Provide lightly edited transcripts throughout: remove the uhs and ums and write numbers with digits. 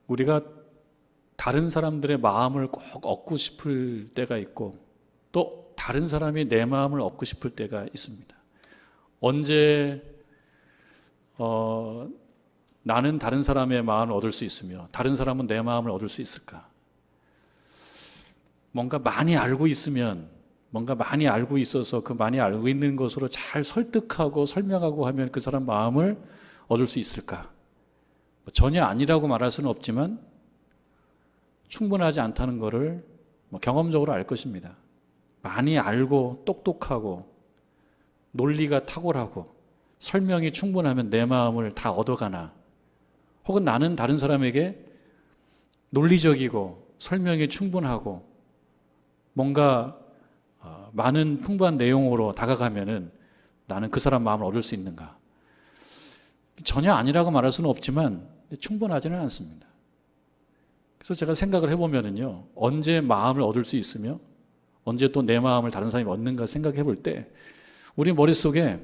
우리가 다른 사람들의 마음을 꼭 얻고 싶을 때가 있고 또 다른 사람이 내 마음을 얻고 싶을 때가 있습니다. 언제 나는 다른 사람의 마음을 얻을 수 있으며 다른 사람은 내 마음을 얻을 수 있을까? 뭔가 많이 알고 있으면, 뭔가 많이 알고 있어서 그 많이 알고 있는 것으로 잘 설득하고 설명하고 하면 그 사람 마음을 얻을 수 있을까? 전혀 아니라고 말할 수는 없지만 충분하지 않다는 것을 경험적으로 알 것입니다. 많이 알고 똑똑하고 논리가 탁월하고 설명이 충분하면 내 마음을 다 얻어가나, 혹은 나는 다른 사람에게 논리적이고 설명이 충분하고 뭔가 많은 풍부한 내용으로 다가가면은 나는 그 사람 마음을 얻을 수 있는가? 전혀 아니라고 말할 수는 없지만 충분하지는 않습니다. 그래서 제가 생각을 해보면은요, 언제 마음을 얻을 수 있으며 언제 또 내 마음을 다른 사람이 얻는가 생각해 볼 때 우리 머릿속에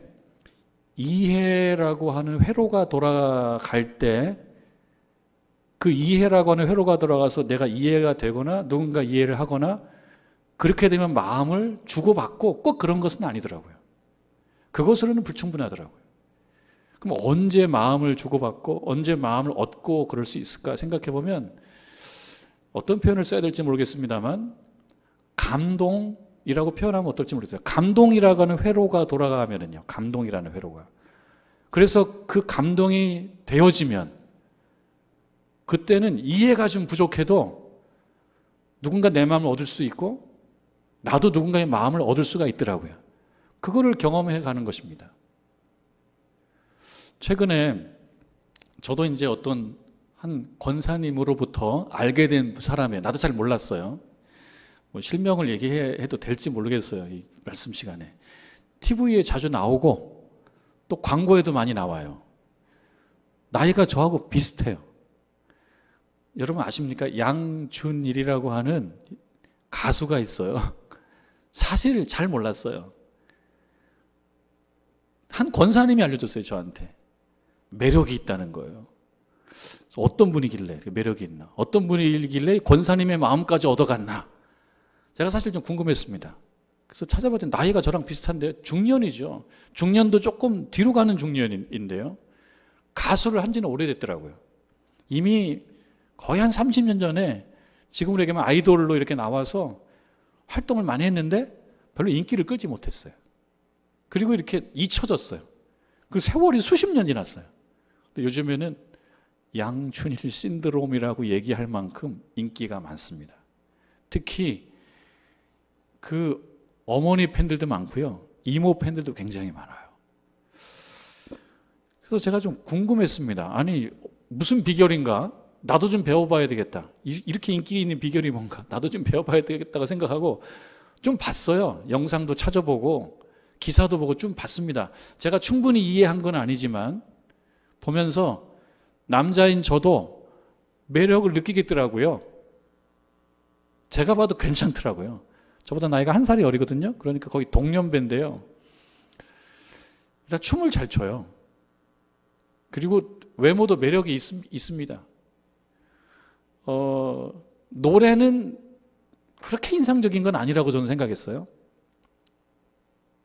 이해라고 하는 회로가 돌아갈 때 그 이해라고 하는 회로가 돌아가서 내가 이해가 되거나 누군가 이해를 하거나 그렇게 되면 마음을 주고받고 꼭 그런 것은 아니더라고요. 그것으로는 불충분하더라고요. 그럼 언제 마음을 주고받고 언제 마음을 얻고 그럴 수 있을까 생각해 보면 어떤 표현을 써야 될지 모르겠습니다만 감동이라고 표현하면 어떨지 모르겠어요. 감동이라고 하는 회로가 돌아가면은요. 감동이라는 회로가. 그래서 그 감동이 되어지면 그때는 이해가 좀 부족해도 누군가 내 마음을 얻을 수 있고 나도 누군가의 마음을 얻을 수가 있더라고요. 그거를 경험해 가는 것입니다. 최근에 저도 이제 어떤 한 권사님으로부터 알게 된 사람이에요. 나도 잘 몰랐어요. 실명을 얘기해도 될지 모르겠어요. 이 말씀 시간에. TV에 자주 나오고 또 광고에도 많이 나와요. 나이가 저하고 비슷해요. 여러분 아십니까? 양준일이라고 하는 가수가 있어요. 사실 잘 몰랐어요. 한 권사님이 알려줬어요, 저한테. 매력이 있다는 거예요. 어떤 분이길래 매력이 있나? 어떤 분이길래 권사님의 마음까지 얻어갔나? 제가 사실 좀 궁금했습니다. 그래서 찾아봤더니 나이가 저랑 비슷한데 중년이죠. 중년도 조금 뒤로 가는 중년인데요. 가수를 한 지는 오래됐더라고요. 이미 거의 한 30년 전에 지금으로 얘기하면 아이돌로 이렇게 나와서 활동을 많이 했는데 별로 인기를 끌지 못했어요. 그리고 이렇게 잊혀졌어요. 그 세월이 수십 년 지났어요. 근데 요즘에는 양춘일 신드롬이라고 얘기할 만큼 인기가 많습니다. 특히 그 어머니 팬들도 많고요. 이모 팬들도 굉장히 많아요. 그래서 제가 좀 궁금했습니다. 아니 무슨 비결인가? 나도 좀 배워봐야 되겠다. 이렇게 인기 있는 비결이 뭔가? 나도 좀 배워봐야 되겠다고 생각하고 좀 봤어요. 영상도 찾아보고 기사도 보고 좀 봤습니다. 제가 충분히 이해한 건 아니지만 보면서 남자인 저도 매력을 느끼겠더라고요. 제가 봐도 괜찮더라고요. 저보다 나이가 한 살이 어리거든요. 그러니까 거의 동년배인데요. 일단 춤을 잘 춰요. 그리고 외모도 매력이 있습니다. 노래는 그렇게 인상적인 건 아니라고 저는 생각했어요.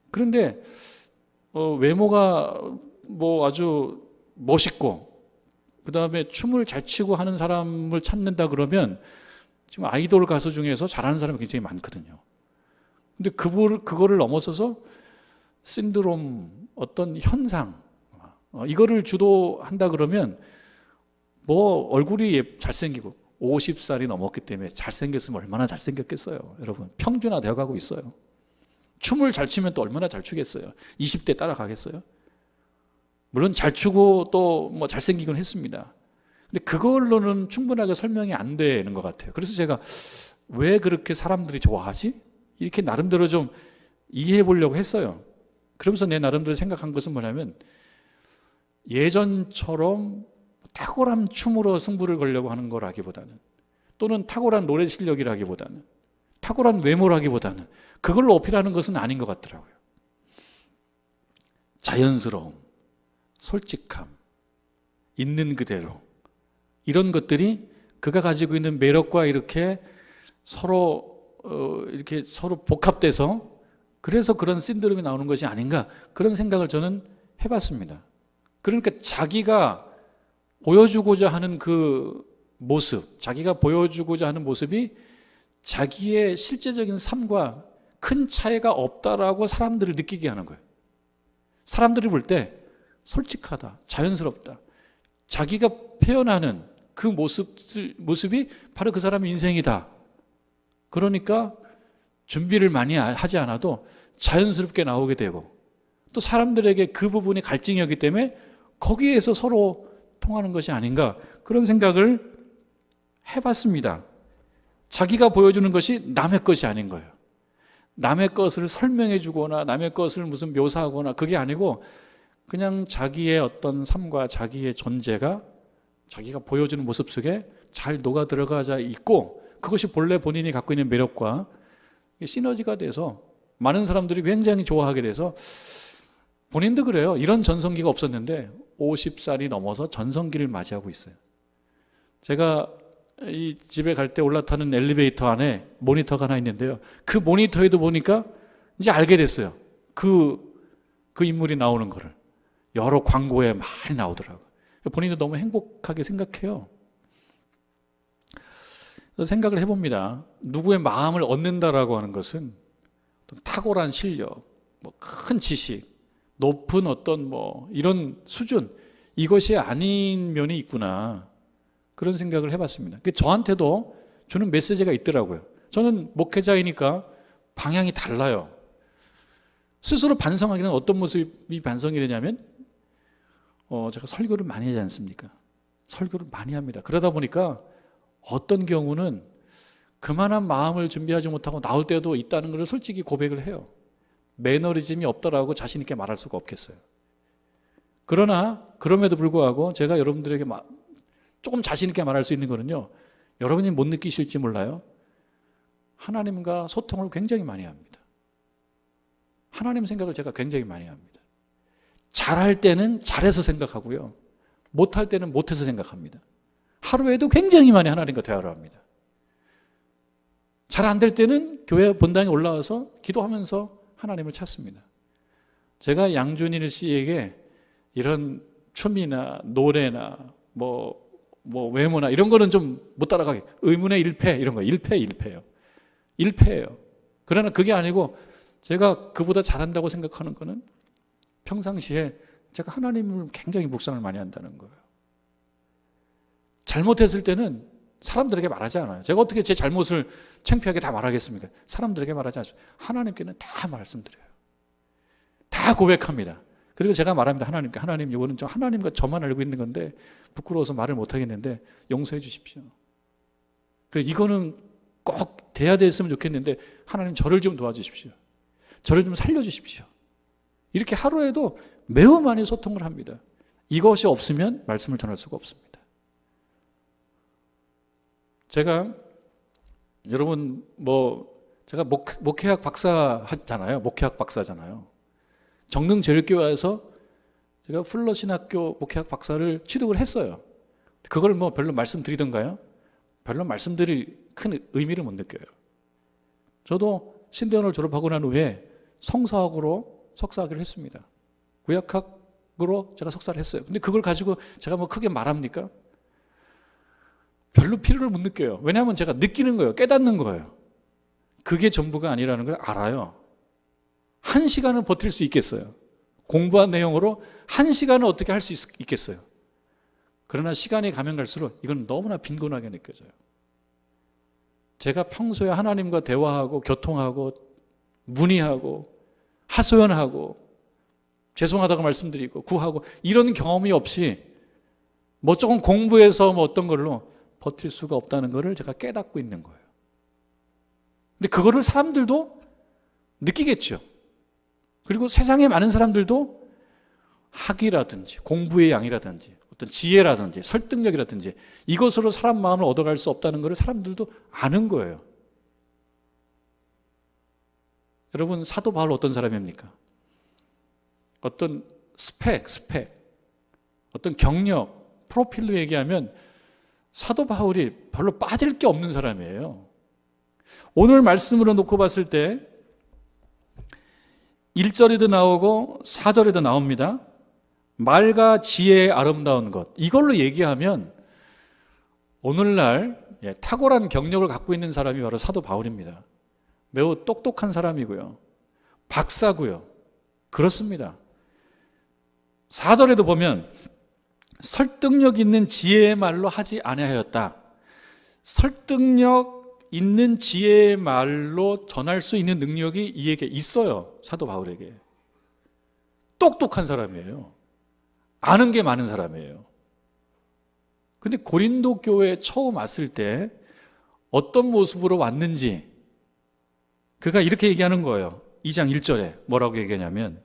그런데 외모가 뭐 아주 멋있고 그 다음에 춤을 잘 추고 하는 사람을 찾는다 그러면 지금 아이돌 가수 중에서 잘하는 사람이 굉장히 많거든요. 근데 그거를 넘어서서 신드롬, 어떤 현상, 이거를 주도한다 그러면 뭐 얼굴이 잘생기고 50살이 넘었기 때문에 잘생겼으면 얼마나 잘생겼겠어요. 여러분 평준화 되어가고 있어요. 춤을 잘 추면 또 얼마나 잘 추겠어요. 20대 따라가겠어요. 물론 잘 추고 또 뭐 잘생기긴 했습니다. 근데 그걸로는 충분하게 설명이 안 되는 것 같아요. 그래서 제가 왜 그렇게 사람들이 좋아하지? 이렇게 나름대로 좀 이해해 보려고 했어요. 그러면서 내 나름대로 생각한 것은 뭐냐면 예전처럼 탁월한 춤으로 승부를 걸려고 하는 거라기보다는 또는 탁월한 노래 실력이라기보다는 탁월한 외모라기보다는 그걸로 어필하는 것은 아닌 것 같더라고요. 자연스러움, 솔직함, 있는 그대로 이런 것들이 그가 가지고 있는 매력과 이렇게 서로 복합돼서 그래서 그런 신드롬이 나오는 것이 아닌가, 그런 생각을 저는 해봤습니다. 그러니까 자기가 보여주고자 하는 그 모습, 자기가 보여주고자 하는 모습이 자기의 실제적인 삶과 큰 차이가 없다라고 사람들을 느끼게 하는 거예요. 사람들이 볼 때 솔직하다, 자연스럽다, 자기가 표현하는 그 모습이 바로 그 사람의 인생이다. 그러니까 준비를 많이 하지 않아도 자연스럽게 나오게 되고, 또 사람들에게 그 부분이 갈증이었기 때문에 거기에서 서로 통하는 것이 아닌가, 그런 생각을 해봤습니다. 자기가 보여주는 것이 남의 것이 아닌 거예요. 남의 것을 설명해 주거나 남의 것을 무슨 묘사하거나 그게 아니고 그냥 자기의 어떤 삶과 자기의 존재가 자기가 보여주는 모습 속에 잘 녹아 들어가자 있고, 그것이 본래 본인이 갖고 있는 매력과 시너지가 돼서 많은 사람들이 굉장히 좋아하게 돼서, 본인도 그래요. 이런 전성기가 없었는데 50살이 넘어서 전성기를 맞이하고 있어요. 제가 이 집에 갈 때 올라타는 엘리베이터 안에 모니터가 하나 있는데요, 그 모니터에도 보니까 이제 알게 됐어요. 그 인물이 나오는 거를. 여러 광고에 많이 나오더라고요. 본인도 너무 행복하게 생각해요. 생각을 해봅니다. 누구의 마음을 얻는다라고 하는 것은 탁월한 실력, 큰 지식, 높은 어떤 이런 수준, 이것이 아닌 면이 있구나, 그런 생각을 해봤습니다. 저한테도 주는 메시지가 있더라고요. 저는 목회자이니까 방향이 달라요. 스스로 반성하기는 어떤 모습이 반성이 되냐면, 제가 설교를 많이 하지 않습니까? 설교를 많이 합니다. 그러다 보니까 어떤 경우는 그만한 마음을 준비하지 못하고 나올 때도 있다는 것을 솔직히 고백을 해요. 매너리즘이 없다라고 자신 있게 말할 수가 없겠어요. 그러나 그럼에도 불구하고 제가 여러분들에게 조금 자신 있게 말할 수 있는 거는요, 여러분이 못 느끼실지 몰라요. 하나님과 소통을 굉장히 많이 합니다. 하나님 생각을 제가 굉장히 많이 합니다. 잘할 때는 잘해서 생각하고요, 못할 때는 못해서 생각합니다. 하루에도 굉장히 많이 하나님과 대화를 합니다. 잘 안 될 때는 교회 본당에 올라와서 기도하면서 하나님을 찾습니다. 제가 양준일 씨에게 이런 춤이나 노래나 외모나 이런 거는 좀 못 따라가게, 의문의 일패 이런 거, 일패예요. 그러나 그게 아니고 제가 그보다 잘한다고 생각하는 거는 평상시에 제가 하나님을 굉장히 묵상을 많이 한다는 거예요. 잘못했을 때는 사람들에게 말하지 않아요. 제가 어떻게 제 잘못을 창피하게 다 말하겠습니까? 사람들에게 말하지 않습니다. 하나님께는 다 말씀드려요. 다 고백합니다. 그리고 제가 말합니다. 하나님께, 하나님, 이거는 하나님과 저만 알고 있는 건데 부끄러워서 말을 못 하겠는데 용서해 주십시오. 이거는 꼭 돼야 됐으면 좋겠는데 하나님 저를 좀 도와주십시오. 저를 좀 살려주십시오. 이렇게 하루에도 매우 많이 소통을 합니다. 이것이 없으면 말씀을 전할 수가 없습니다. 제가 여러분 제가 목회학 박사잖아요. 목회학 박사잖아요. 정릉제일교회에서 제가 풀러신학교 목회학 박사를 취득을 했어요. 그걸 별로 말씀드리던가요? 별로 말씀드릴 큰 의미를 못 느껴요. 저도 신대원을 졸업하고 난 후에 성서학으로 석사학위를 했습니다. 구약학으로 제가 석사를 했어요. 근데 그걸 가지고 제가 크게 말합니까? 별로 필요를 못 느껴요. 왜냐하면 제가 느끼는 거예요. 깨닫는 거예요. 그게 전부가 아니라는 걸 알아요. 1시간은 버틸 수 있겠어요. 공부한 내용으로 1시간은 어떻게 할 수 있겠어요. 그러나 시간이 가면 갈수록 이건 너무나 빈곤하게 느껴져요. 제가 평소에 하나님과 대화하고 교통하고 문의하고 하소연하고 죄송하다고 말씀드리고 구하고 이런 경험이 없이 조금 공부해서 어떤 걸로 버틸 수가 없다는 것을 제가 깨닫고 있는 거예요. 근데 그거를 사람들도 느끼겠죠. 그리고 세상에 많은 사람들도 학이라든지 공부의 양이라든지 어떤 지혜라든지 설득력이라든지 이것으로 사람 마음을 얻어갈 수 없다는 것을 사람들도 아는 거예요. 여러분, 사도 바울 어떤 사람입니까? 어떤 스펙, 어떤 경력, 프로필로 얘기하면 사도 바울이 별로 빠질 게 없는 사람이에요. 오늘 말씀으로 놓고 봤을 때 1절에도 나오고 4절에도 나옵니다. 말과 지혜의 아름다운 것, 이걸로 얘기하면 오늘날 탁월한 경력을 갖고 있는 사람이 바로 사도 바울입니다. 매우 똑똑한 사람이고요, 박사고요. 그렇습니다. 4절에도 보면 설득력 있는 지혜의 말로 하지 아니하였다. 설득력 있는 지혜의 말로 전할 수 있는 능력이 이에게 있어요. 사도 바울에게. 똑똑한 사람이에요. 아는 게 많은 사람이에요. 근데 고린도 교회에 처음 왔을 때 어떤 모습으로 왔는지 그가 이렇게 얘기하는 거예요. 2장 1절에 뭐라고 얘기하냐면,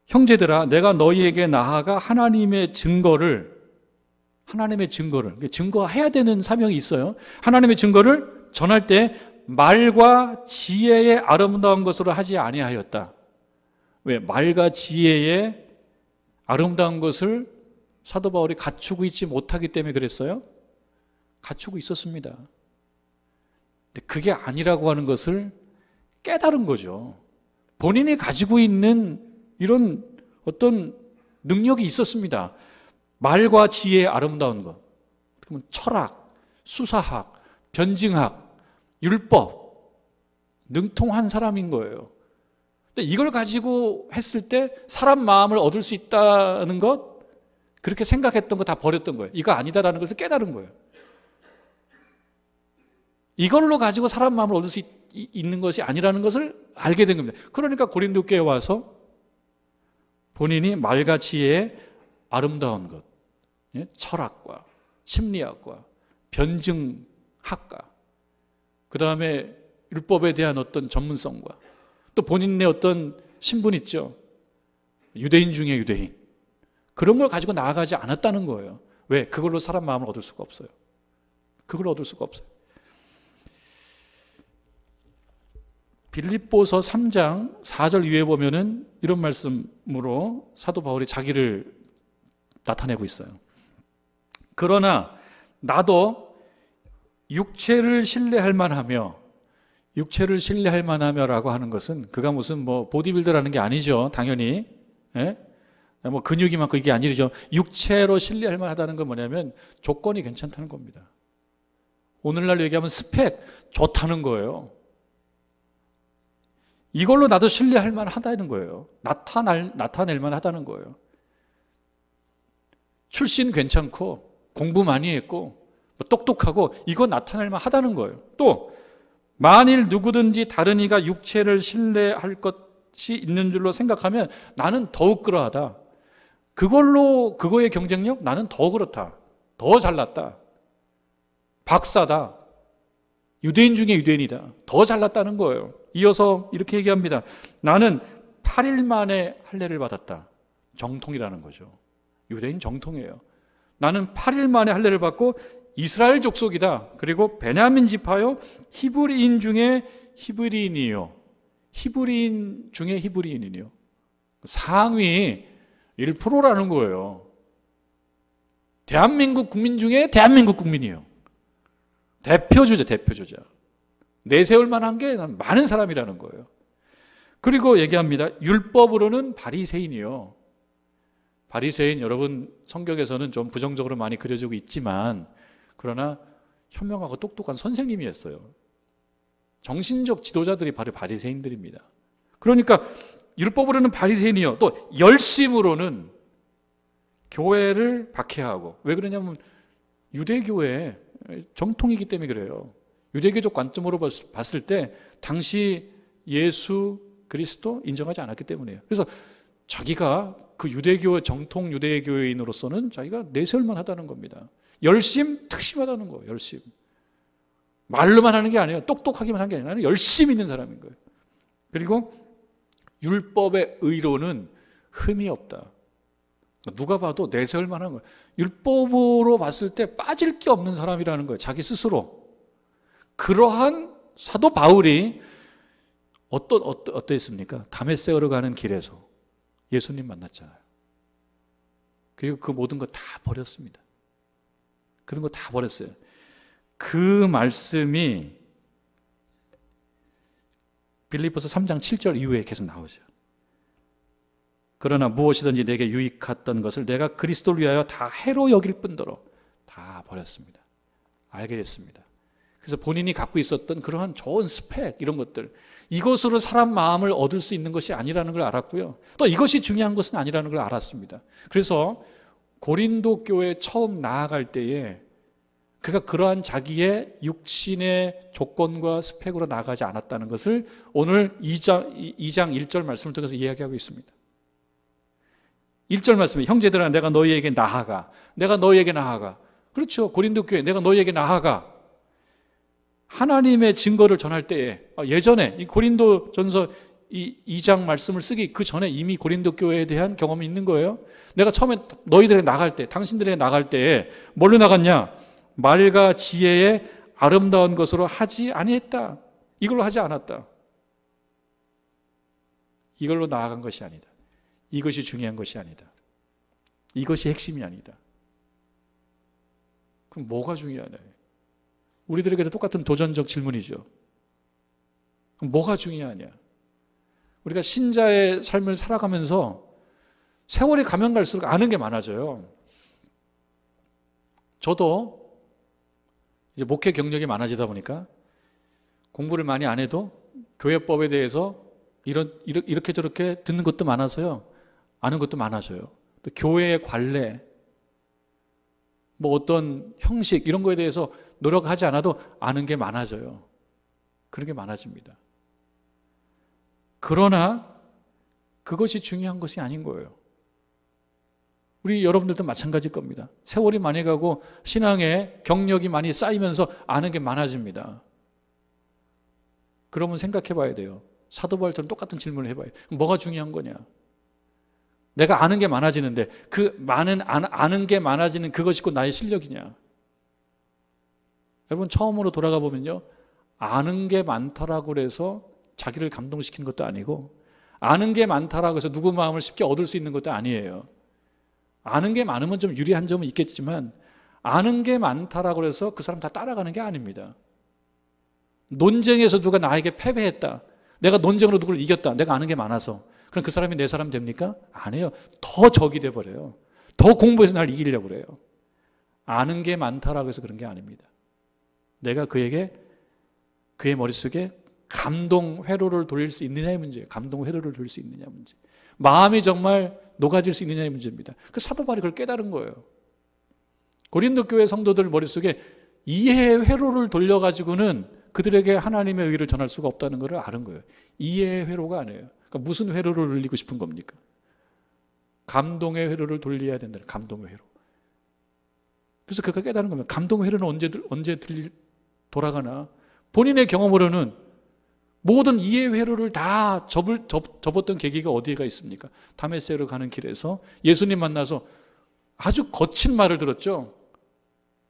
형제들아, 내가 너희에게 나아가 하나님의 증거를 증거해야 되는 사명이 있어요. 하나님의 증거를 전할 때 말과 지혜의 아름다운 것으로 하지 아니하였다. 왜? 말과 지혜의 아름다운 것을 사도 바울이 갖추고 있지 못하기 때문에 그랬어요? 갖추고 있었습니다. 근데 그게 아니라고 하는 것을 깨달은 거죠. 본인이 가지고 있는 이런 어떤 능력이 있었습니다. 말과 지혜의 아름다운 것. 그러면 철학, 수사학, 변증학, 율법, 능통한 사람인 거예요. 근데 이걸 가지고 했을 때 사람 마음을 얻을 수 있다는 것, 그렇게 생각했던 거 다 버렸던 거예요. 이거 아니다라는 것을 깨달은 거예요. 이걸로 가지고 사람 마음을 얻을 수 있는 것이 아니라는 것을 알게 된 겁니다. 그러니까 고린도 교회에 와서 본인이 말과 지혜의 아름다운 것, 철학과 심리학과 변증학과, 그 다음에 율법에 대한 어떤 전문성과 또 본인의 어떤 신분 있죠. 유대인 중에 유대인. 그런 걸 가지고 나아가지 않았다는 거예요. 왜? 그걸로 사람 마음을 얻을 수가 없어요. 그걸 얻을 수가 없어요. 빌립보서 3장 4절 이후에 보면은 이런 말씀으로 사도 바울이 자기를 나타내고 있어요. 그러나 나도 육체를 신뢰할 만하며, 육체를 신뢰할 만하며라고 하는 것은 그가 무슨 뭐 보디빌더라는 게 아니죠. 당연히. 예? 뭐 근육이 많고 이게 아니죠. 육체로 신뢰할 만하다는 건 뭐냐면 조건이 괜찮다는 겁니다. 오늘날 얘기하면 스펙 좋다는 거예요. 이걸로 나도 신뢰할 만하다는 거예요. 나타낼 만하다는 거예요. 출신 괜찮고 공부 많이 했고 똑똑하고 이거 나타낼 만하다는 거예요. 또 만일 누구든지 다른 이가 육체를 신뢰할 것이 있는 줄로 생각하면 나는 더욱 그러하다. 그거의 경쟁력? 나는 더 그렇다. 더 잘났다. 박사다. 유대인 중에 유대인이다. 더 잘났다는 거예요. 이어서 이렇게 얘기합니다. 나는 8일 만에 할례를 받았다. 정통이라는 거죠. 유대인 정통이에요. 나는 8일 만에 할례를 받고 이스라엘 족속이다. 그리고 베냐민 지파요, 히브리인 중에 히브리인이요. 히브리인 중에 히브리인이요. 상위 1%라는 거예요. 대한민국 국민 중에 대한민국 국민이에요. 대표주자. 내세울 만한 게 많은 사람이라는 거예요. 그리고 얘기합니다. 율법으로는 바리새인이요. 바리새인, 여러분 성경에서는 좀 부정적으로 많이 그려지고 있지만 그러나 현명하고 똑똑한 선생님이었어요. 정신적 지도자들이 바로 바리새인들입니다. 그러니까 율법으로는 바리새인이요. 또 열심으로는 교회를 박해하고. 왜 그러냐면 유대교회 정통이기 때문에 그래요. 유대교적 관점으로 봤을 때 당시 예수 그리스도 인정하지 않았기 때문이에요. 그래서 자기가 그 유대교 정통 유대교인으로서는 자기가 내세울만 하다는 겁니다. 열심, 특심하다는 거예요. 열심. 말로만 하는 게 아니에요. 똑똑하기만 한 게 아니라 열심히 있는 사람인 거예요. 그리고 율법의 의로는 흠이 없다. 누가 봐도 내세울 만한 거예요. 율법으로 봤을 때 빠질 게 없는 사람이라는 거예요. 자기 스스로. 그러한 사도 바울이 어떠했습니까? 다메섹으로 가는 길에서 예수님 만났잖아요. 그리고 그 모든 거 다 버렸습니다. 그런 거 다 버렸어요. 그 말씀이 빌립보서 3장 7절 이후에 계속 나오죠. 그러나 무엇이든지 내게 유익했던 것을 내가 그리스도를 위하여 다 해로 여길 뿐더러 다 버렸습니다. 알게 됐습니다. 그래서 본인이 갖고 있었던 그러한 좋은 스펙, 이런 것들, 이것으로 사람 마음을 얻을 수 있는 것이 아니라는 걸 알았고요. 또 이것이 중요한 것은 아니라는 걸 알았습니다. 그래서 고린도 교회에 처음 나아갈 때에 그가 그러한 자기의 육신의 조건과 스펙으로 나아가지 않았다는 것을 오늘 2장 1절 말씀을 통해서 이야기하고 있습니다. 1절 말씀에 형제들아 내가 너희에게 나아가, 내가 너희에게 나아가. 그렇죠. 고린도 교회 내가 너희에게 나아가. 하나님의 증거를 전할 때에 예전에 이 고린도전서 2장 말씀을 쓰기 그 전에 이미 고린도 교회에 대한 경험이 있는 거예요. 내가 처음에 너희들에 나갈 때, 당신들에 나갈 때에 뭘로 나갔냐? 말과 지혜의 아름다운 것으로 하지 아니했다. 이걸로 하지 않았다. 이걸로 나아간 것이 아니다. 이것이 중요한 것이 아니다. 이것이 핵심이 아니다. 그럼 뭐가 중요하냐? 우리들에게도 똑같은 도전적 질문이죠. 그럼 뭐가 중요하냐? 우리가 신자의 삶을 살아가면서 세월이 가면 갈수록 아는 게 많아져요. 저도 이제 목회 경력이 많아지다 보니까 공부를 많이 안 해도 교회법에 대해서 이렇게 저렇게 듣는 것도 많아서요. 아는 것도 많아져요. 또 교회의 관례, 뭐 어떤 형식 이런 거에 대해서 노력하지 않아도 아는 게 많아져요. 그런 게 많아집니다. 그러나 그것이 중요한 것이 아닌 거예요. 우리 여러분들도 마찬가지일 겁니다. 세월이 많이 가고 신앙의 경력이 많이 쌓이면서 아는 게 많아집니다. 그러면 생각해 봐야 돼요. 사도 바울처럼 똑같은 질문을 해봐요. 뭐가 중요한 거냐? 내가 아는 게 많아지는데 그 아는 게 많아지는 그것이 곧 나의 실력이냐? 여러분 처음으로 돌아가 보면요, 아는 게 많다라고 해서 자기를 감동시키는 것도 아니고, 아는 게 많다라고 해서 누구 마음을 쉽게 얻을 수 있는 것도 아니에요. 아는 게 많으면 좀 유리한 점은 있겠지만 아는 게 많다라고 해서 그 사람 다 따라가는 게 아닙니다. 논쟁에서 누가 나에게 패배했다, 내가 논쟁으로 누구를 이겼다, 내가 아는 게 많아서, 그럼 그 사람이 내 사람 됩니까? 아니에요. 더 적이 돼버려요. 더 공부해서 날 이기려고 그래요. 아는 게 많다라고 해서 그런 게 아닙니다. 내가 그에게, 그의 머릿속에 감동 회로를 돌릴 수 있느냐의 문제예요. 감동 회로를 돌릴 수 있느냐 문제. 마음이 정말 녹아질 수 있느냐의 문제입니다. 그 사도 바울이 그걸 깨달은 거예요. 고린도 교회 성도들 머릿속에 이해의 회로를 돌려가지고는 그들에게 하나님의 의를 전할 수가 없다는 것을 아는 거예요. 이해의 회로가 아니에요. 그러니까 무슨 회로를 돌리고 싶은 겁니까? 감동의 회로를 돌려야 된다. 감동의 회로. 그래서 그가 깨달은 겁니다. 감동의 회로는 언제 돌아가나? 본인의 경험으로는 모든 이해의 회로를 다 접었던 계기가 어디가 있습니까? 다메섹으로 가는 길에서 예수님 만나서 아주 거친 말을 들었죠.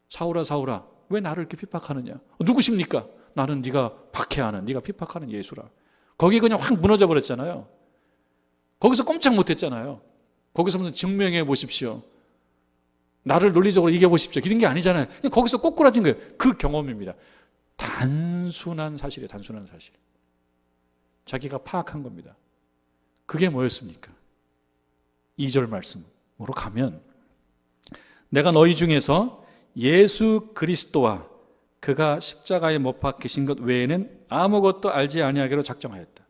사울아 사울아 왜 나를 이렇게 핍박하느냐? 누구십니까? 나는 네가 박해하는, 네가 핍박하는 예수라. 거기에 그냥 확 무너져 버렸잖아요. 거기서 꼼짝 못했잖아요. 거기서 무슨 증명해 보십시오, 나를 논리적으로 이겨보십시오, 이런 게 아니잖아요. 그냥 거기서 꼬꾸라진 거예요. 그 경험입니다. 단순한 사실이에요. 단순한 사실. 자기가 파악한 겁니다. 그게 뭐였습니까? 2절 말씀으로 가면 내가 너희 중에서 예수 그리스도와 그가 십자가에 못 박히신 것 외에는 아무것도 알지 아니하기로 작정하였다.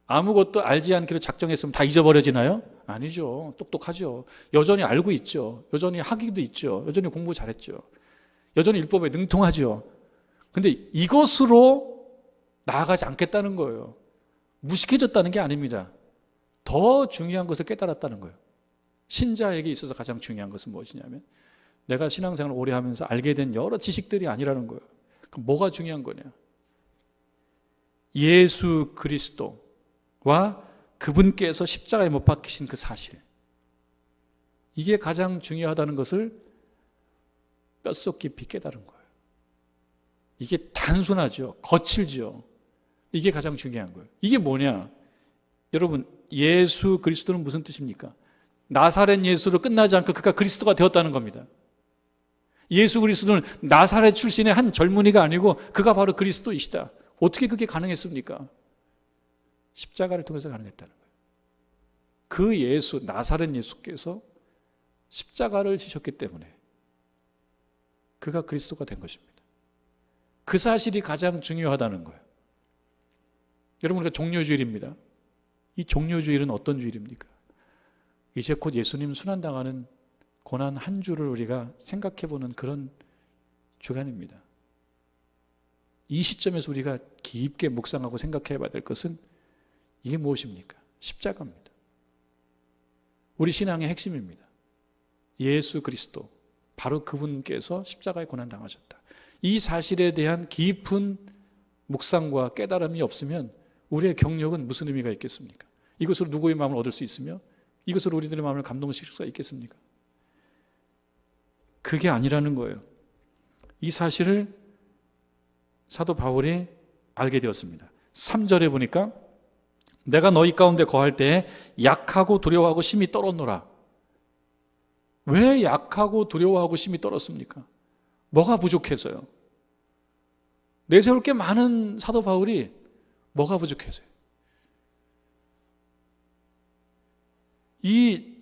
아무것도 알지 않기로 작정했으면 다 잊어버려지나요? 아니죠. 똑똑하죠. 여전히 알고 있죠. 여전히 학위도 있죠. 여전히 공부 잘했죠. 여전히 율법에 능통하죠. 근데 이것으로 나아가지 않겠다는 거예요. 무식해졌다는 게 아닙니다. 더 중요한 것을 깨달았다는 거예요. 신자에게 있어서 가장 중요한 것은 무엇이냐면 내가 신앙생활을 오래 하면서 알게 된 여러 지식들이 아니라는 거예요. 그럼 뭐가 중요한 거냐? 예수 그리스도와 그분께서 십자가에 못 박히신 그 사실, 이게 가장 중요하다는 것을 뼛속 깊이 깨달은 거예요. 이게 단순하죠. 거칠죠. 이게 가장 중요한 거예요. 이게 뭐냐? 여러분, 예수 그리스도는 무슨 뜻입니까? 나사렛 예수로 끝나지 않고 그가 그리스도가 되었다는 겁니다. 예수 그리스도는 나사렛 출신의 한 젊은이가 아니고 그가 바로 그리스도이시다. 어떻게 그게 가능했습니까? 십자가를 통해서 가능했다는 거예요. 그 예수, 나사렛 예수께서 십자가를 지셨기 때문에 그가 그리스도가 된 것입니다. 그 사실이 가장 중요하다는 거예요. 여러분, 우리가 종료주일입니다. 이 종료주일은 어떤 주일입니까? 이제 곧 예수님 순환당하는 고난 한 주를 우리가 생각해보는 그런 주간입니다. 이 시점에서 우리가 깊게 묵상하고 생각해 봐야 될 것은 이게 무엇입니까? 십자가입니다. 우리 신앙의 핵심입니다. 예수 그리스도, 바로 그분께서 십자가에 고난당하셨다. 이 사실에 대한 깊은 묵상과 깨달음이 없으면 우리의 경력은 무슨 의미가 있겠습니까? 이것으로 누구의 마음을 얻을 수 있으며 이것으로 우리들의 마음을 감동시킬 수가 있겠습니까? 그게 아니라는 거예요. 이 사실을 사도 바울이 알게 되었습니다. 3절에 보니까 내가 너희 가운데 거할 때에 약하고 두려워하고 심히 떨었노라. 왜 약하고 두려워하고 심히 떨었습니까? 뭐가 부족해서요? 내세울 게 많은 사도 바울이 뭐가 부족해서요? 이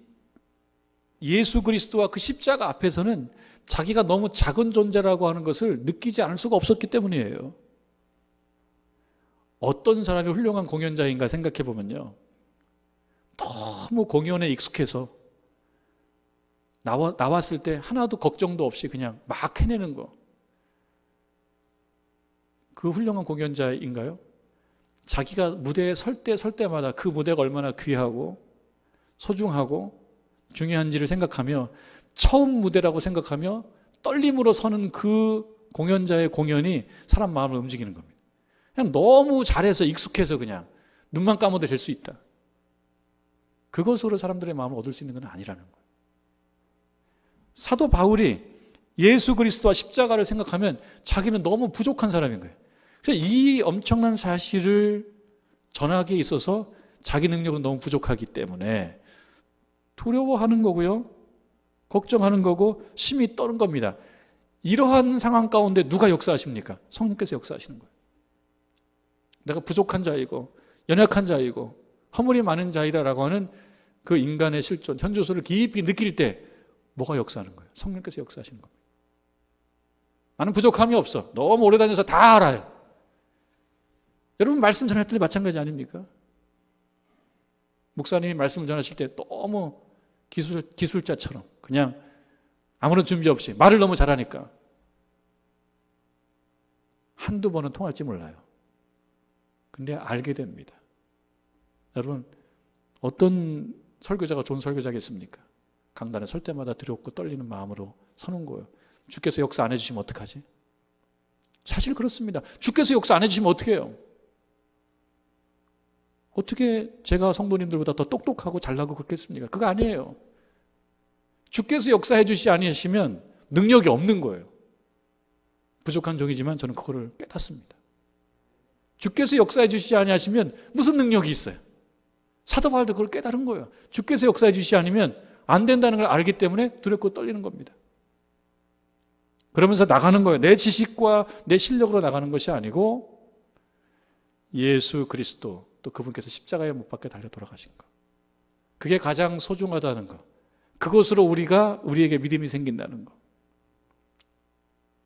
예수 그리스도와 그 십자가 앞에서는 자기가 너무 작은 존재라고 하는 것을 느끼지 않을 수가 없었기 때문이에요. 어떤 사람이 훌륭한 공연자인가 생각해 보면요, 너무 공연에 익숙해서 나왔을 때 하나도 걱정도 없이 그냥 막 해내는 거, 그 훌륭한 공연자인가요? 자기가 무대에 설 때마다 그 무대가 얼마나 귀하고 소중하고 중요한지를 생각하며 처음 무대라고 생각하며 떨림으로 서는 그 공연자의 공연이 사람 마음을 움직이는 겁니다. 그냥 너무 잘해서 익숙해서 그냥 눈만 감아도 될 수 있다. 그것으로 사람들의 마음을 얻을 수 있는 건 아니라는 거예요. 사도 바울이 예수 그리스도와 십자가를 생각하면 자기는 너무 부족한 사람인 거예요. 그래서 이 엄청난 사실을 전하기에 있어서 자기 능력은 너무 부족하기 때문에 두려워하는 거고요, 걱정하는 거고 심히 떠는 겁니다. 이러한 상황 가운데 누가 역사하십니까? 성령께서 역사하시는 거예요. 내가 부족한 자이고 연약한 자이고 허물이 많은 자이라고 하는 그 인간의 실존, 현주소를 깊이 느낄 때 뭐가 역사하는 거예요? 성령께서 역사하시는 겁니다. 나는 부족함이 없어. 너무 오래 다녀서 다 알아요. 여러분, 말씀 전할 때 마찬가지 아닙니까? 목사님이 말씀을 전하실 때 너무 기술자처럼 그냥 아무런 준비 없이 말을 너무 잘하니까 한두 번은 통할지 몰라요. 근데 알게 됩니다. 여러분, 어떤 설교자가 좋은 설교자겠습니까? 강단에 설 때마다 두렵고 떨리는 마음으로 서는 거예요. 주께서 역사 안 해주시면 어떡하지? 사실 그렇습니다. 주께서 역사 안 해주시면 어떻게 해요? 어떻게 제가 성도님들보다 더 똑똑하고 잘나고 그렇겠습니까? 그거 아니에요. 주께서 역사해 주시지 아니하시면 능력이 없는 거예요. 부족한 종이지만 저는 그거를 깨닫습니다. 주께서 역사해 주시지 아니하시면 무슨 능력이 있어요? 사도 바울도 그걸 깨달은 거예요. 주께서 역사해 주시지 않으면 안 된다는 걸 알기 때문에 두렵고 떨리는 겁니다. 그러면서 나가는 거예요. 내 지식과 내 실력으로 나가는 것이 아니고 예수 그리스도, 또 그분께서 십자가에 못 박혀 달려 돌아가신 것, 그게 가장 소중하다는 것, 그것으로 우리에게 믿음이 생긴다는 것,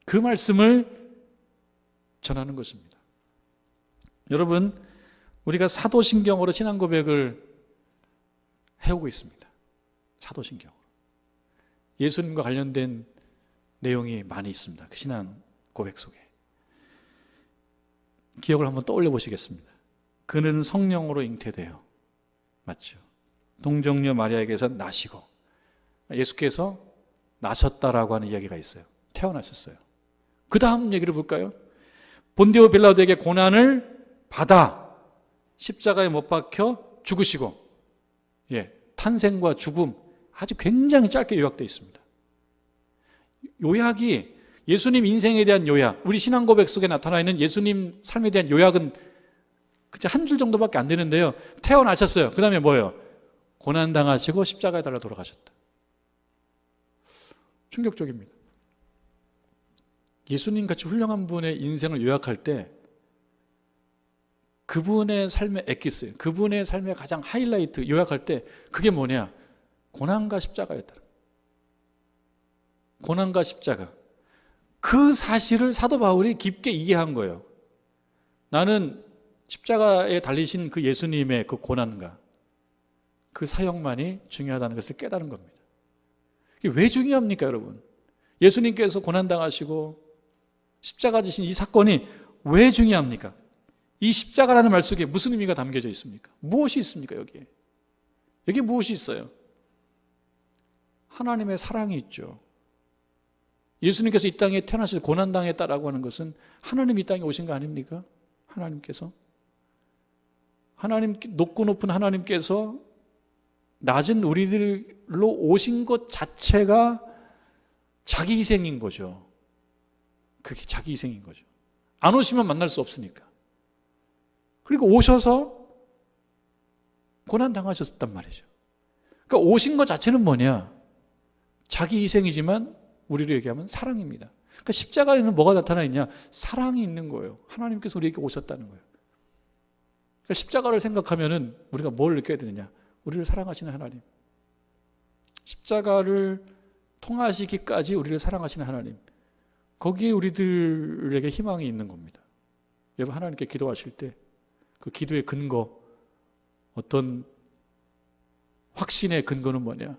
그 말씀을 전하는 것입니다. 여러분, 우리가 사도신경으로 신앙 고백을 해오고 있습니다. 사도신경으로 예수님과 관련된 내용이 많이 있습니다. 그 신앙 고백 속에 기억을 한번 떠올려 보시겠습니다. 그는 성령으로 잉태되어, 맞죠? 동정녀 마리아에게서 나시고, 예수께서 나셨다라고 하는 이야기가 있어요. 태어나셨어요. 그 다음 얘기를 볼까요? 본디오 빌라도에게 고난을 받아 십자가에 못 박혀 죽으시고, 탄생과 죽음 아주 굉장히 짧게 요약되어 있습니다. 요약이 예수님 인생에 대한 요약, 우리 신앙 고백 속에 나타나 있는 예수님 삶에 대한 요약은 그저 한 줄 정도밖에 안 되는데요. 태어나셨어요. 그 다음에 뭐예요? 고난당하시고 십자가에 달려 돌아가셨다. 충격적입니다. 예수님 같이 훌륭한 분의 인생을 요약할 때 그분의 삶의 엑기스, 그분의 삶의 가장 하이라이트 요약할 때 그게 뭐냐? 고난과 십자가였다. 고난과 십자가. 그 사실을 사도 바울이 깊게 이해한 거예요. 나는 십자가에 달리신 그 예수님의 그 고난과 그 사역만이 중요하다는 것을 깨달은 겁니다. 이게 왜 중요합니까, 여러분? 예수님께서 고난당하시고 십자가 지신 이 사건이 왜 중요합니까? 이 십자가라는 말 속에 무슨 의미가 담겨져 있습니까? 무엇이 있습니까, 여기에? 여기에 무엇이 있어요? 하나님의 사랑이 있죠. 예수님께서 이 땅에 태어나셔서 고난당했다라고 하는 것은 하나님이 이 땅에 오신 거 아닙니까? 하나님께서. 하나님, 높고 높은 하나님께서 낮은 우리들로 오신 것 자체가 자기 희생인 거죠. 그게 자기 희생인 거죠. 안 오시면 만날 수 없으니까. 그리고 오셔서 고난당하셨단 말이죠. 그러니까 오신 것 자체는 뭐냐? 자기 희생이지만 우리로 얘기하면 사랑입니다. 그러니까 십자가에는 뭐가 나타나 있냐? 사랑이 있는 거예요. 하나님께서 우리에게 오셨다는 거예요. 그러니까 십자가를 생각하면은 우리가 뭘 느껴야 되느냐? 우리를 사랑하시는 하나님. 십자가를 통하시기까지 우리를 사랑하시는 하나님. 거기에 우리들에게 희망이 있는 겁니다. 여러분, 하나님께 기도하실 때 그 기도의 근거, 어떤 확신의 근거는 뭐냐?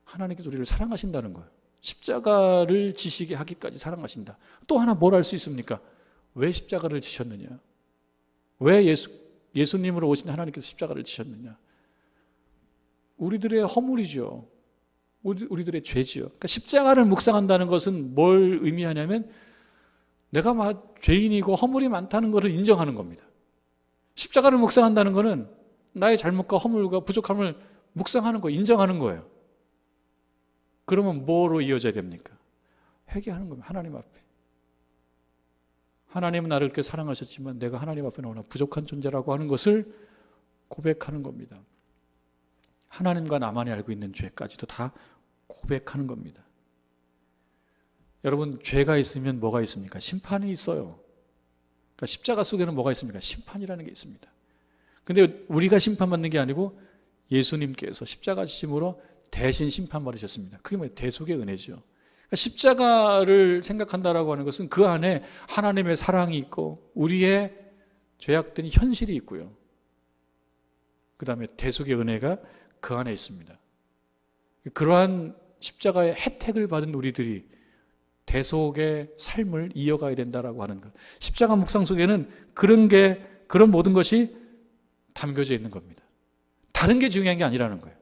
하나님께서 우리를 사랑하신다는 거예요. 십자가를 지시게 하기까지 사랑하신다. 또 하나 뭘 알 수 있습니까? 왜 십자가를 지셨느냐? 왜 예수님으로 오신 하나님께서 십자가를 지셨느냐? 우리들의 허물이죠. 우리들의 죄지요. 그러니까 십자가를 묵상한다는 것은 뭘 의미하냐면 내가 죄인이고 허물이 많다는 것을 인정하는 겁니다. 십자가를 묵상한다는 것은 나의 잘못과 허물과 부족함을 묵상하는 거, 인정하는 거예요. 그러면 뭐로 이어져야 됩니까? 회개하는 겁니다. 하나님 앞에. 하나님은 나를 그렇게 사랑하셨지만 내가 하나님 앞에 너무나 부족한 존재라고 하는 것을 고백하는 겁니다. 하나님과 나만이 알고 있는 죄까지도 다 고백하는 겁니다. 여러분, 죄가 있으면 뭐가 있습니까? 심판이 있어요. 그러니까 십자가 속에는 뭐가 있습니까? 심판이라는 게 있습니다. 근데 우리가 심판받는 게 아니고 예수님께서 십자가 지심으로 대신 심판받으셨습니다. 그게 뭐예요? 대속의 은혜죠. 그러니까 십자가를 생각한다라고 하는 것은 그 안에 하나님의 사랑이 있고 우리의 죄악된 현실이 있고요. 그 다음에 대속의 은혜가 그 안에 있습니다. 그러한 십자가의 혜택을 받은 우리들이 대속의 삶을 이어가야 된다라고 하는 것. 십자가 묵상 속에는 그런 모든 것이 담겨져 있는 겁니다. 다른 게 중요한 게 아니라는 거예요.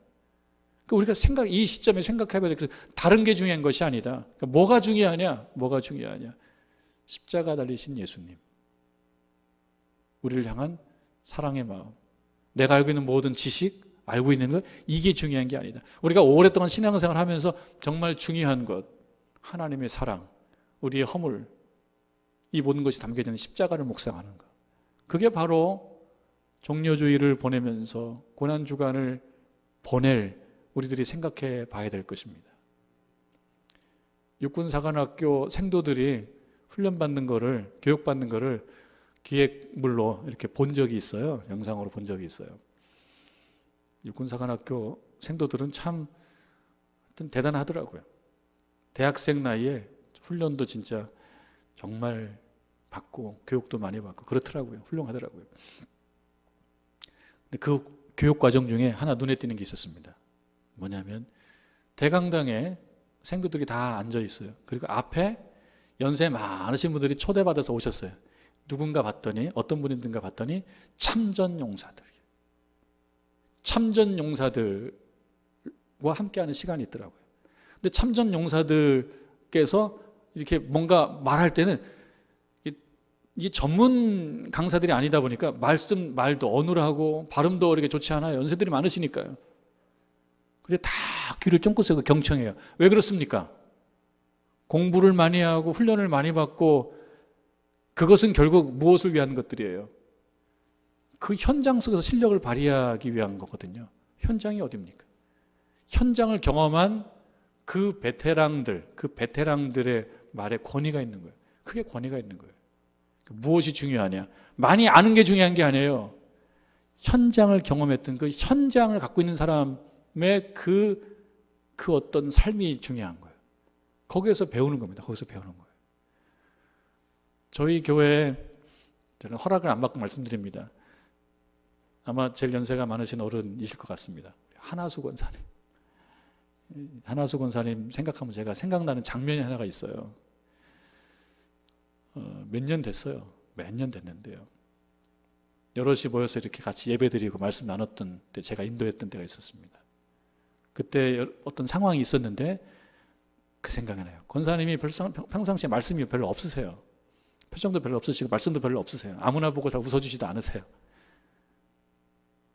그러니까 우리가 이 시점에 생각해봐야 돼. 다른 게 중요한 것이 아니다. 그러니까 뭐가 중요하냐? 뭐가 중요하냐? 십자가 달리신 예수님. 우리를 향한 사랑의 마음. 내가 알고 있는 모든 지식, 알고 있는 것, 이게 중요한 게 아니다. 우리가 오랫동안 신앙생활 하면서 정말 중요한 것, 하나님의 사랑, 우리의 허물, 이 모든 것이 담겨져 있는 십자가를 묵상하는 것. 그게 바로 종료주의를 보내면서 고난주간을 보낼 우리들이 생각해 봐야 될 것입니다. 육군사관학교 생도들이 훈련받는 거를, 교육받는 거를 기획물로 이렇게 본 적이 있어요. 영상으로 본 적이 있어요. 육군사관학교 생도들은 참 대단하더라고요. 대학생 나이에 훈련도 진짜 정말 받고 교육도 많이 받고 그렇더라고요. 훌륭하더라고요. 근데 그 교육 과정 중에 하나 눈에 띄는 게 있었습니다. 뭐냐면 대강당에 생도들이 다 앉아 있어요. 그리고 앞에 연세 많으신 분들이 초대받아서 오셨어요. 누군가 봤더니, 어떤 분인가 봤더니 참전용사들이에요. 참전용사들과 함께하는 시간이 있더라고요. 근데 참전용사들께서 이렇게 뭔가 말할 때는 이 전문 강사들이 아니다 보니까 말도 어눌하고 발음도 이렇게 좋지 않아요. 연세들이 많으시니까요. 근데 다 귀를 쫑긋 세고 경청해요. 왜 그렇습니까? 공부를 많이 하고 훈련을 많이 받고 그것은 결국 무엇을 위한 것들이에요? 그 현장 속에서 실력을 발휘하기 위한 거거든요. 현장이 어디입니까? 현장을 경험한 그 베테랑들의 말에 권위가 있는 거예요. 그게 권위가 있는 거예요. 무엇이 중요하냐? 많이 아는 게 중요한 게 아니에요. 현장을 경험했던 그 현장을 갖고 있는 사람의 그 어떤 삶이 중요한 거예요. 거기에서 배우는 겁니다. 거기서 배우는 거예요. 저희 교회에 제가 허락을 안 받고 말씀드립니다. 아마 제일 연세가 많으신 어른이실 것 같습니다. 한하수 권사님. 한하수 권사님 생각하면 제가 생각나는 장면이 하나가 있어요. 몇 년 됐어요. 몇 년 됐는데요. 여럿이 모여서 이렇게 같이 예배드리고 말씀 나눴던 때 제가 인도했던 때가 있었습니다. 그때 어떤 상황이 있었는데 그 생각이 나요. 권사님이 평상시에 말씀이 별로 없으세요. 표정도 별로 없으시고 말씀도 별로 없으세요. 아무나 보고 다 웃어주지도 않으세요.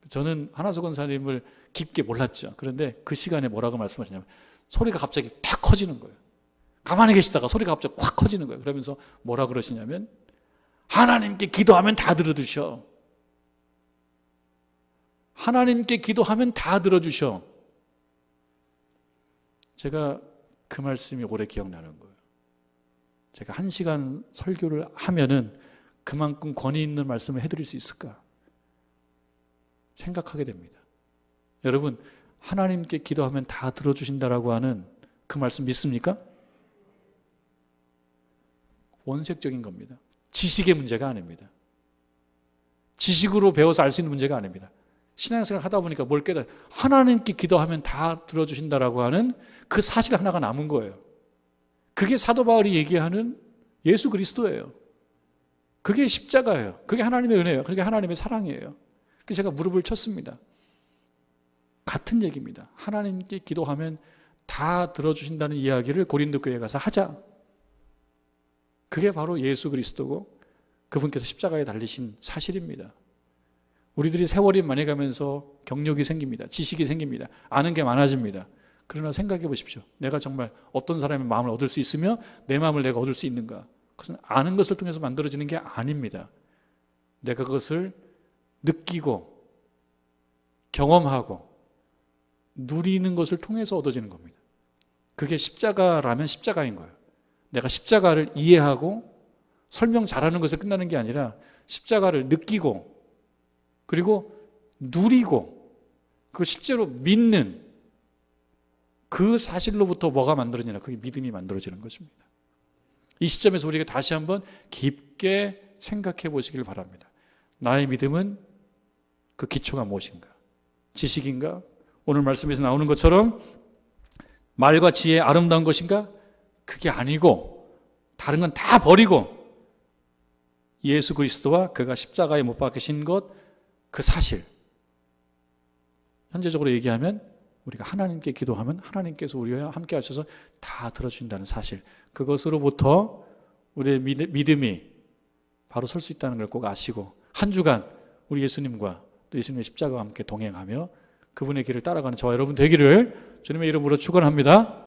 저는 한하수 권사님을 깊게 몰랐죠. 그런데 그 시간에 뭐라고 말씀하시냐면 소리가 갑자기 탁 커지는 거예요. 가만히 계시다가 소리가 갑자기 확 커지는 거예요. 그러면서 뭐라 그러시냐면 하나님께 기도하면 다 들어주셔. 하나님께 기도하면 다 들어주셔. 제가 그 말씀이 오래 기억나는 거예요. 제가 1시간 설교를 하면은 그만큼 권위 있는 말씀을 해드릴 수 있을까 생각하게 됩니다. 여러분, 하나님께 기도하면 다 들어주신다라고 하는 그 말씀 믿습니까? 원색적인 겁니다. 지식의 문제가 아닙니다. 지식으로 배워서 알 수 있는 문제가 아닙니다. 신앙생활 하다 보니까 뭘 깨달아요. 하나님께 기도하면 다 들어주신다라고 하는 그 사실 하나가 남은 거예요. 그게 사도 바울이 얘기하는 예수 그리스도예요. 그게 십자가예요. 그게 하나님의 은혜예요. 그게 하나님의 사랑이에요. 그래서 제가 무릎을 쳤습니다. 같은 얘기입니다. 하나님께 기도하면 다 들어주신다는 이야기를 고린도 교회에 가서 하자. 그게 바로 예수 그리스도고 그분께서 십자가에 달리신 사실입니다. 우리들이 세월이 많이 가면서 경력이 생깁니다. 지식이 생깁니다. 아는 게 많아집니다. 그러나 생각해 보십시오. 내가 정말 어떤 사람의 마음을 얻을 수 있으며 내 마음을 내가 얻을 수 있는가? 그것은 아는 것을 통해서 만들어지는 게 아닙니다. 내가 그것을 느끼고 경험하고 누리는 것을 통해서 얻어지는 겁니다. 그게 십자가라면 십자가인 거예요. 내가 십자가를 이해하고 설명 잘하는 것에 끝나는 게 아니라 십자가를 느끼고 그리고 누리고 그 실제로 믿는 그 사실로부터 뭐가 만들어지냐? 그게 믿음이 만들어지는 것입니다. 이 시점에서 우리가 다시 한번 깊게 생각해 보시길 바랍니다. 나의 믿음은 그 기초가 무엇인가? 지식인가? 오늘 말씀에서 나오는 것처럼 말과 지혜 아름다운 것인가? 그게 아니고 다른 건 다 버리고 예수 그리스도와 그가 십자가에 못 박히신 것 그 사실, 현재적으로 얘기하면 우리가 하나님께 기도하면 하나님께서 우리와 함께 하셔서 다 들어주신다는 사실, 그것으로부터 우리의 믿음이 바로 설 수 있다는 걸 꼭 아시고 한 주간 우리 예수님과 또 예수님의 십자가와 함께 동행하며 그분의 길을 따라가는 저와 여러분 되기를 주님의 이름으로 축원합니다.